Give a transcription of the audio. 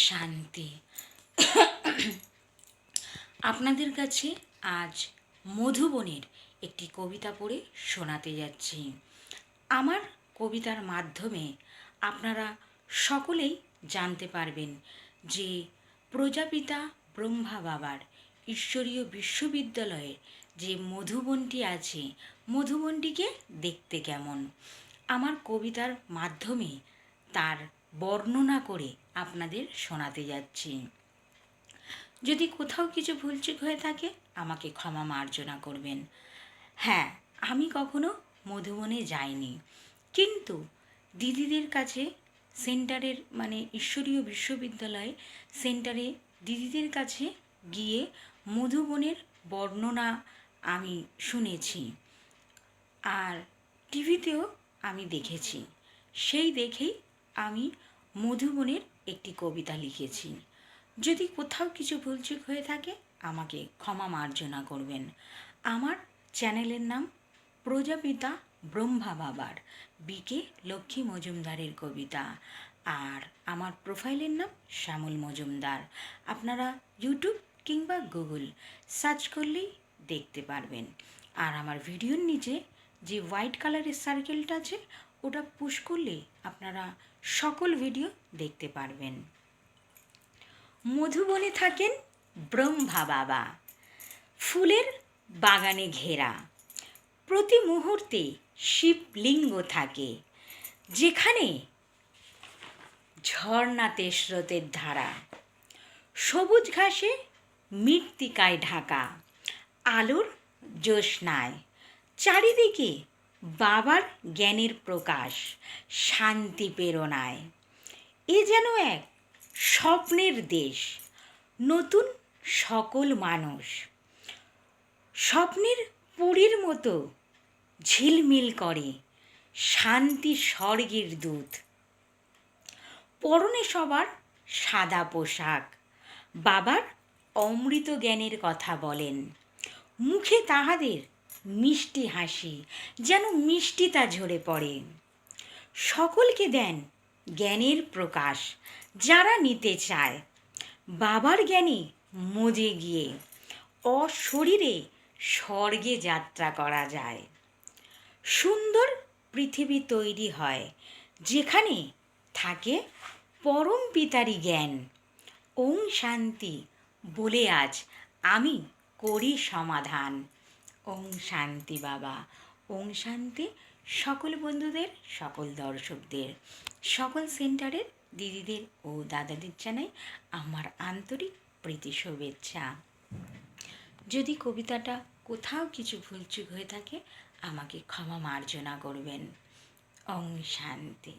শান্তি। আপনাদের কাছে আজ মধুবনের একটি কবিতা পড়ে শোনাতে যাচ্ছি। আমার কবিতার মাধ্যমে আপনারা সকলেই জানতে পারবেন যে প্রজাপিতা ব্রহ্মা বাবার ঈশ্বরীয় বিশ্ববিদ্যালয়ের যে মধুবনটি আছে, মধুবনটিকে দেখতে কেমন। আমার কবিতার মাধ্যমে তার বর্ণনা করে আপনাদের শোনাতে যাচ্ছি। যদি কোথাও কিছু ভুলচুক হয়ে থাকে আমাকে ক্ষমা মার্জনা করবেন। হ্যাঁ, আমি কখনো মধুবনে যাইনি, কিন্তু দিদিদের কাছে সেন্টারের ঈশ্বরীয় বিশ্ববিদ্যালয় সেন্টারে দিদিদের কাছে গিয়ে মধুবনের বর্ণনা আমি শুনেছি, আর টিভিতেও আমি দেখেছি। সেই দেখেই আমি মধুবনের একটি কবিতা লিখেছি। যদি কোথাও কিছু ভুলচুক হয়ে থাকে আমাকে ক্ষমা মার্জনা করবেন। আমার চ্যানেলের নাম প্রজাপিতা ব্রহ্মা বাবার বিকে লক্ষ্মী মজুমদারের কবিতা, আর আমার প্রোফাইলের নাম শ্যামল মজুমদার। আপনারা ইউটিউব কিংবা গুগল সার্চ করলেই দেখতে পারবেন। আর আমার ভিডিওর নিচে যে হোয়াইট কালারের সার্কেলটা আছে ওটা পুশ করলে আপনারা সকল ভিডিও দেখতে পারবেন। মধুবনে থাকেন ব্রহ্মা বাবা, ফুলের বাগানে ঘেরা। প্রতি মুহূর্তে শিবলিঙ্গ থাকে, যেখানে ঝর্ণাতে স্রোতের ধারা। সবুজ ঘাসে মৃত্তিকায় ঢাকা, আলোর জ্যোৎস্নায় চারিদিকে বাবার জ্ঞানের প্রকাশ, শান্তি প্রেরণায়। এ যেন এক স্বপ্নের দেশ, নতুন সকল মানুষ স্বপ্নের পুরীর মতো ঝিলমিল করে, শান্তি স্বর্গের দূত। পরনে সবার সাদা পোশাক, বাবার অমৃত জ্ঞানের কথা বলেন। মুখে তাহাদের মিষ্টি হাসি, যেন মিষ্টিতা ঝরে পড়ে। সকলকে দেন জ্ঞানের প্রকাশ, যারা নিতে চায় বাবার জ্ঞানে মজে গিয়ে অশরীরে স্বর্গে যাত্রা করা যায়। সুন্দর পৃথিবী তৈরি হয় যেখানে থাকে পরম পিতারই জ্ঞান। ওং শান্তি বলে আজ আমি করি সমাধান। ওং শান্তি বাবা, ওং শান্তি। সকল বন্ধুদের, সকল দর্শকদের, সকল সেন্টারের দিদিদের ও দাদাদের জানাই আমার আন্তরিক প্রীতি শুভেচ্ছা। যদি কবিতাটা কোথাও কিছু ভুলচুক হয়ে থাকে আমাকে ক্ষমা মার্জনা করবেন। ওং শান্তি।